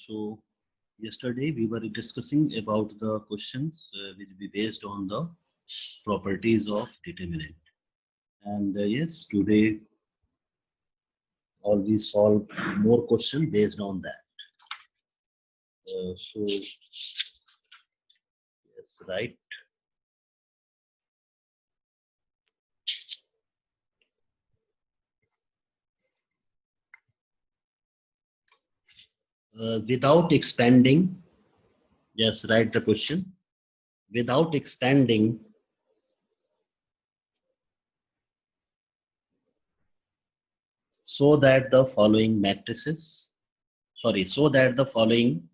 So yesterday we were discussing about the questions which be based on the properties of determinant. And yes, today we solve more questions based on that. So yes, right. Without expanding, yes, write the question. Without expanding, so that the following matrices, so that the following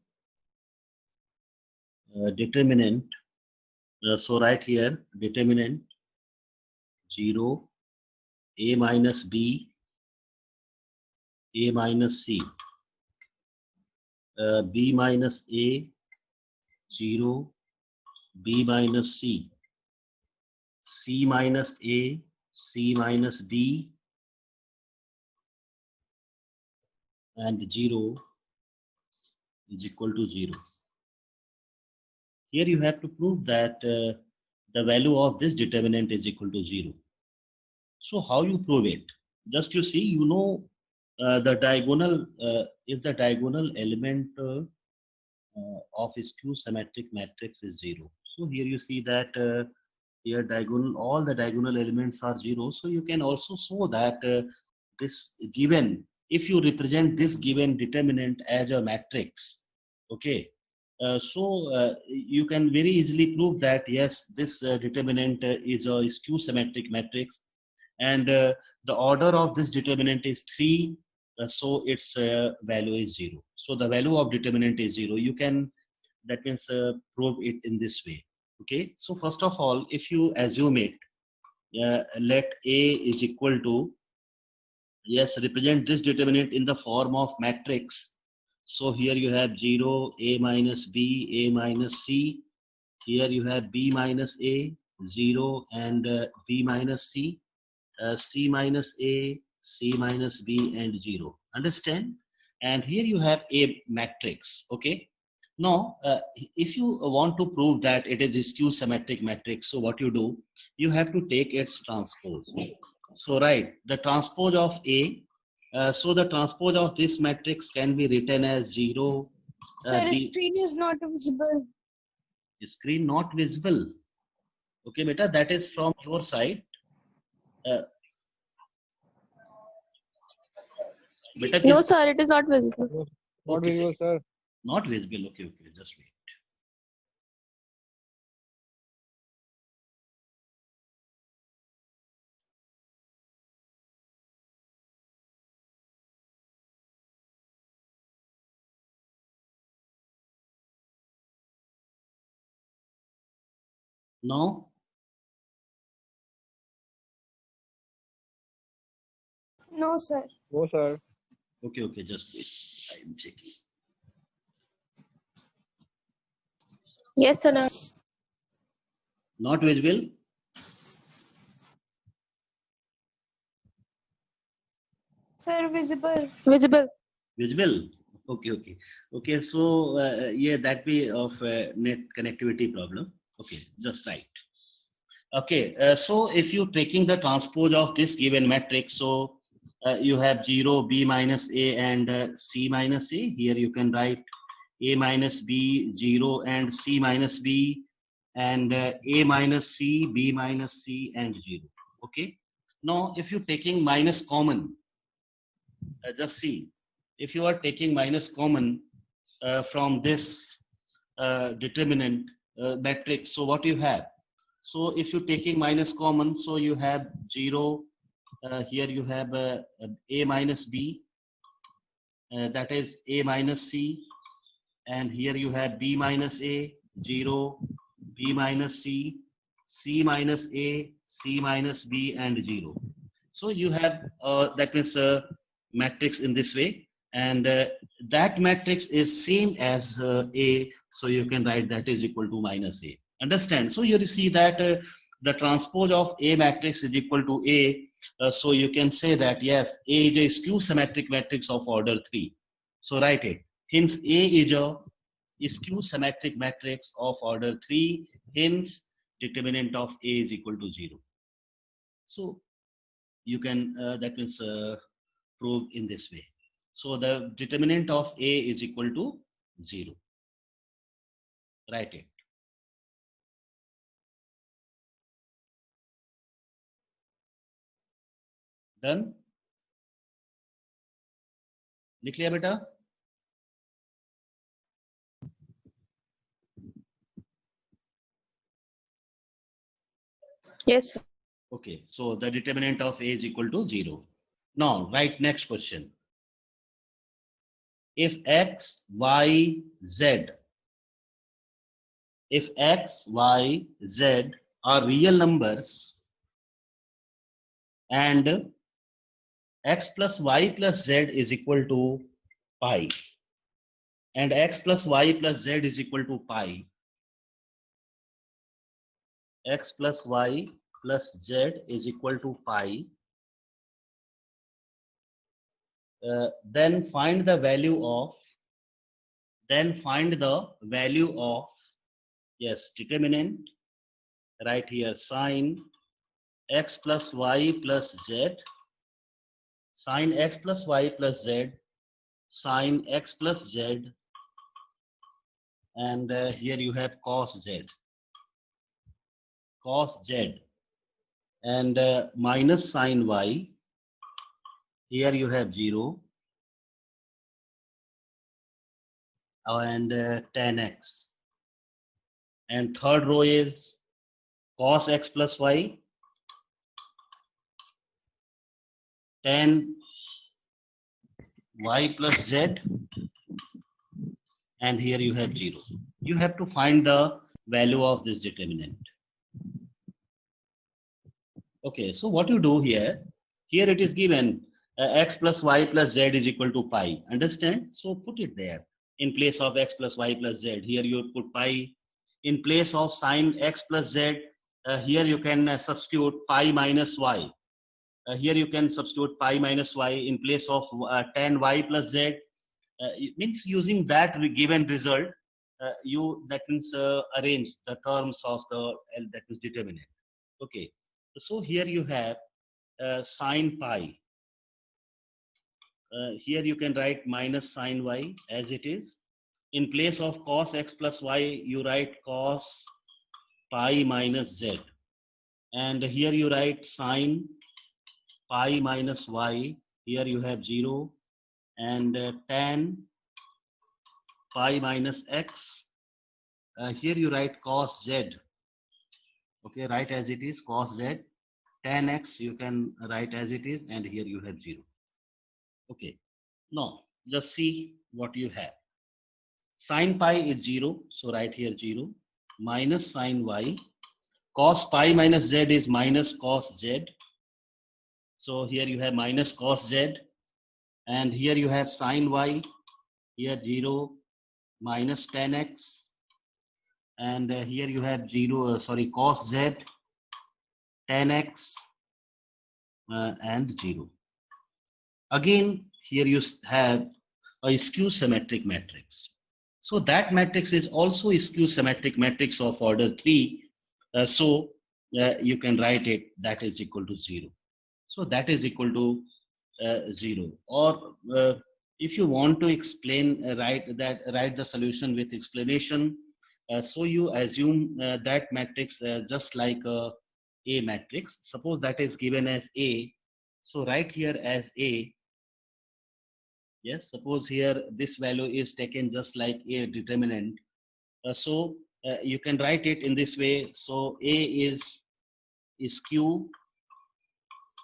determinant, so right here, determinant 0, A minus B, A minus C, B minus A, 0, B minus C, C minus A, C minus B, and 0 is equal to 0. Here you have to prove that the value of this determinant is equal to 0. So how you prove it? Just you see, you know the diagonal, if the diagonal element of skew symmetric matrix is 0. So here you see that here diagonal, all the diagonal elements are 0. So you can also show that this given, if you represent this given determinant as a matrix, okay, you can very easily prove that yes, this determinant is a skew symmetric matrix, and the order of this determinant is 3, so its value is 0. So the value of determinant is 0. You can, that means prove it in this way. Okay, so first of all, if you assume it, let A is equal to, yes, represent this determinant in the form of matrix. So here you have 0, A minus B, A minus C. Here you have B minus A, 0, and B minus C, C minus A, C minus B, and 0. Understand? And here you have a matrix. Okay. Now, if you want to prove that it is a skew symmetric matrix, so what you do, you have to take its transpose. So right, the transpose of A, so the transpose of this matrix can be written as 0. Sir, screen is not visible. Screen not visible. Okay, beta, that is from your side. No, sir, it is not visible. Not visible, sir. Not visible. Okay, okay, just wait. No? No, sir. No, sir. Okay, okay, just wait. I'm checking. Yes, sir. No. Not visible? Sir, visible. Visible. Visible? Okay, okay. Okay, so yeah, that be of net connectivity problem. Okay, just right. Okay, so if you're taking the transpose of this given matrix, so you have 0, B minus A, and C minus A. Here you can write A minus B, 0, and C minus B, and A minus C, B minus C, and 0. Okay. Now, if you're taking minus common, just see, if you are taking minus common from this determinant matrix, so what you have? So if you're taking minus common, so you have 0, here you have A minus B, that is A minus C, and here you have B minus A, 0, B minus C, C minus A, C minus B, and 0. So you have that means matrix in this way, and that matrix is same as A, so you can write that is equal to minus A. Understand? So you see that the transpose of A matrix is equal to A, so you can say that yes, A is a skew symmetric matrix of order 3. So write it. Hence, A is a skew symmetric matrix of order 3. Hence, determinant of A is equal to 0. So you can, that means prove in this way. So the determinant of A is equal to 0. Write it. Done? लिख लिया बेटा? Yes, sir. Okay, so the determinant of A is equal to 0. Now, write next question. If x, y, z, if x, y, z are real numbers and x plus y plus z is equal to pi, and x plus y plus z is equal to pi, x plus y plus z is equal to pi, then find the value of, yes, determinant, right here, sine x plus y plus z, sine x plus y plus z, sine x plus z, and here you have cos z, and minus sine y, here you have 0, and tan x, and third row is cos x plus y, tan y plus z, and here you have 0. You have to find the value of this determinant. Okay, so what you do here it is given x plus y plus z is equal to pi. Understand? So put it there. In place of x plus y plus z, here you put pi. In place of sine x plus z, here you can substitute pi minus y. Here you can substitute pi minus y in place of tan y plus z. It means using that given result, that means arrange the terms of the that is determinant. Okay, so here you have sine pi. Here you can write minus sine y as it is. In place of cos x plus y, you write cos pi minus z. And here you write sine pi minus y. Here you have 0. And tan pi minus x. Here you write cos z. Okay, write as it is, cos z. Tan x you can write as it is, and here you have 0. Okay, now just see what you have. Sin pi is 0, so write here 0, minus sin y. Cos pi minus z is minus cos z. So here you have minus cos z, and here you have sin y, here 0, minus tan x, and here you have 0, cos z, tan x, and 0. Again, here you have a skew symmetric matrix. So that matrix is also a skew symmetric matrix of order 3. So you can write it, that is equal to 0. So that is equal to 0. Or if you want to explain, write the solution with explanation. So you assume that matrix just like A matrix. Suppose that is given as A. So write here as A. Yes, suppose here this value is taken just like A determinant. So you can write it in this way. So A is skew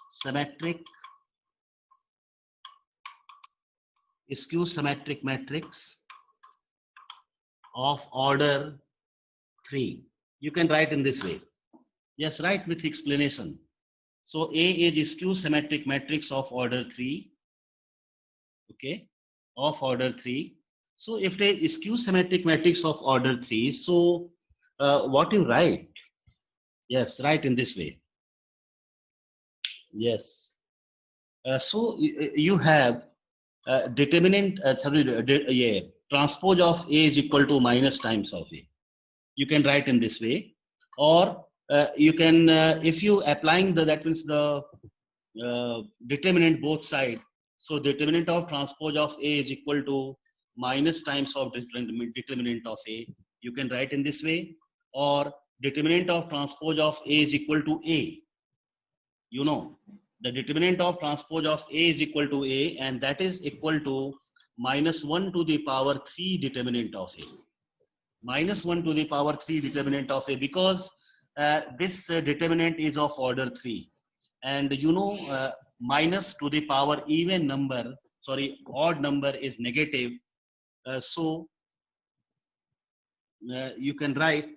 symmetric matrix of order 3. You can write in this way. Yes, write with explanation. So A is skew symmetric matrix of order 3. Okay, of order 3. So if they is skew symmetric matrix of order 3, so what you write? Yes, write in this way. Yes. So you have determinant. transpose of A is equal to minus times of A. You can write in this way, or you can, if you applying the, that means the determinant both side. So determinant of transpose of A is equal to minus times of determinant of A. You can write in this way, or determinant of transpose of A is equal to A. You know, the determinant of transpose of A is equal to A, and that is equal to minus 1 to the power 3 determinant of A. Minus 1 to the power 3 determinant of A, because this determinant is of order 3. And you know, minus to the power even number, sorry, odd number is negative. So you can write,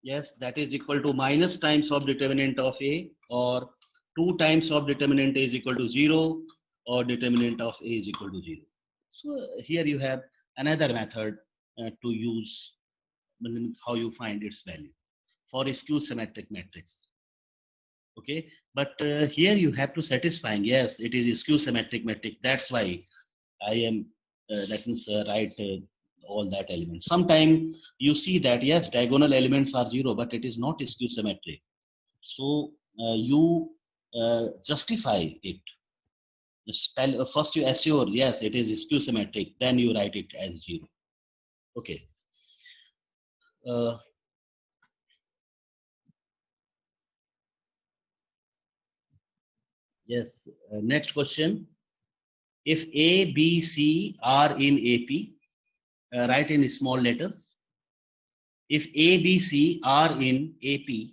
yes, that is equal to minus times of determinant of A, or 2 times of determinant A is equal to 0, or determinant of A is equal to 0. So here you have another method to use, how you find its value for a skew symmetric matrix. Okay, but here you have to satisfy, yes, it is a skew symmetric matrix. That's why I am, that means write all that elements. Sometimes you see that, yes, diagonal elements are 0, but it is not skew symmetric. So you justify it. First you assure, yes, it is skew symmetric, then you write it as 0. Okay. Yes, next question. If A, B, C are in AP, write in small letters. If A, B, C are in AP,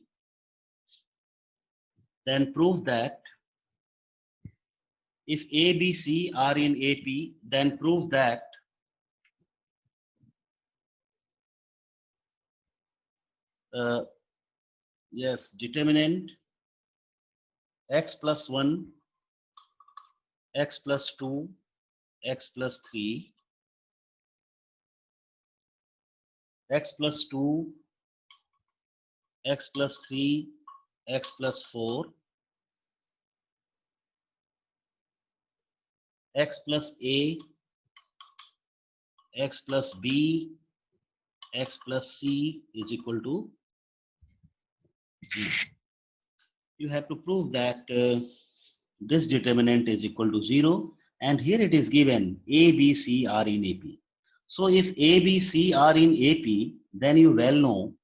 then prove that. If A, B, C are in AP, then prove that yes, determinant x plus 1, x plus 2, x plus 3, x plus 2, x plus 3, x plus 4, x plus A, x plus B, x plus C is equal to G. You have to prove that this determinant is equal to 0, and here it is given A, B, C are in AP. So if A, B, C are in AP, then you well know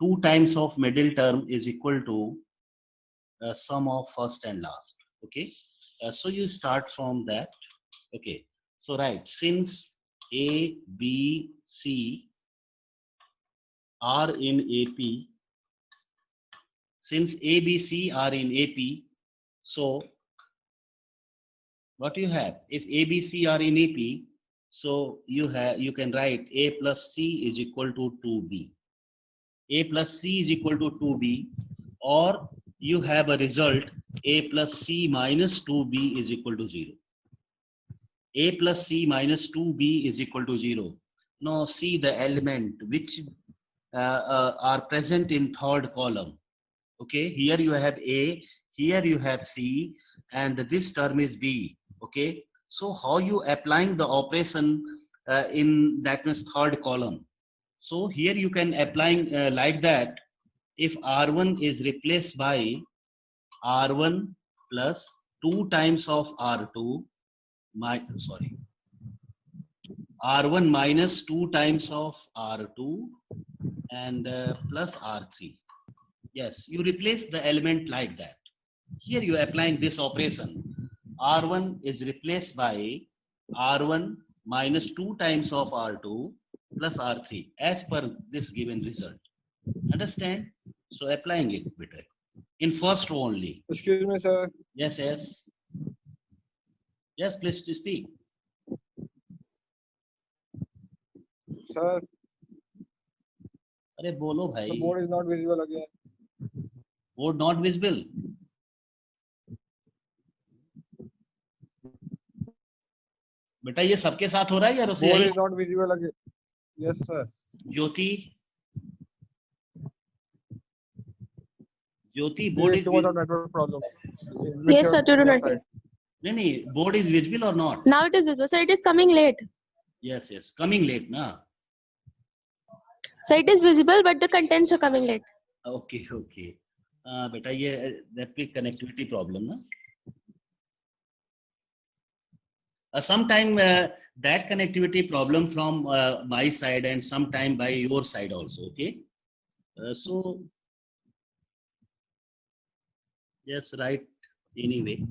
2 times of middle term is equal to sum of first and last. Okay, so you start from that. Okay, so right, since A, B, C are in AP, since A, B, C are in AP, so what you have, if A, B, C are in AP, so you can write A plus C is equal to 2B. A plus C is equal to 2B, or you have a result A plus C minus 2B is equal to 0. A plus C minus 2B is equal to 0. Now see the element which are present in third column. Okay, here you have A, here you have C, and this term is B. Okay, so how you applying the operation in that means third column? So here you can applying like that. If R1 is replaced by R1 plus 2 times of R2, R1 minus 2 times of R2 and plus R3. Yes, you replace the element like that. Here you are applying this operation. R1 is replaced by R1 minus 2 times of R2 plus R3 as per this given result. Understand? So applying it better. In first row only. Excuse me, sir. Yes, yes. Yes, please to speak. Sir, अरे बोलो भाई. the board is not visible again. Board not visible. बेटा ये सबके साथ हो रहा है या Board rose? is not visible again. Yes, sir. Jyoti There board is is too much of network problem. Yes, sir, due to network. No, board is visible or not? Now it is visible. So it is coming late. Yes, coming late, na? So it is visible, but the contents are coming late. Okay. बेटा ये that be connectivity problem, na? Sometime that connectivity problem from my side and sometime by your side also. Okay. So yes, right. Anyway.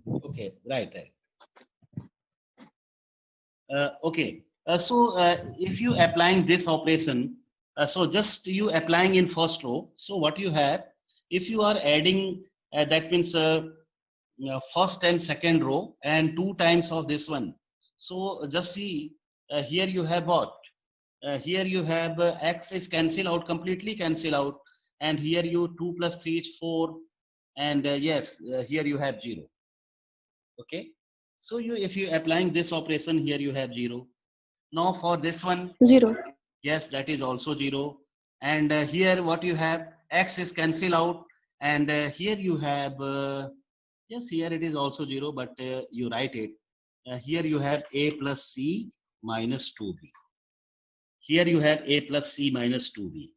Okay, right. Okay. So if you applying this operation, so just you applying in first row. So what you have, if you are adding, that means first and second row and 2 times of this one. So just see here you have what? Here you have x is cancel out, completely cancel out, and here you 2 plus 3 is 4, and yes, here you have 0. Okay. So if you applying this operation, here you have 0. Now for this one, 0. yes, that is also 0. And here what you have, x is cancel out, and here you have, yes, here it is also 0, but you write it. Here you have a plus c minus 2b. Here you have a plus c minus 2b.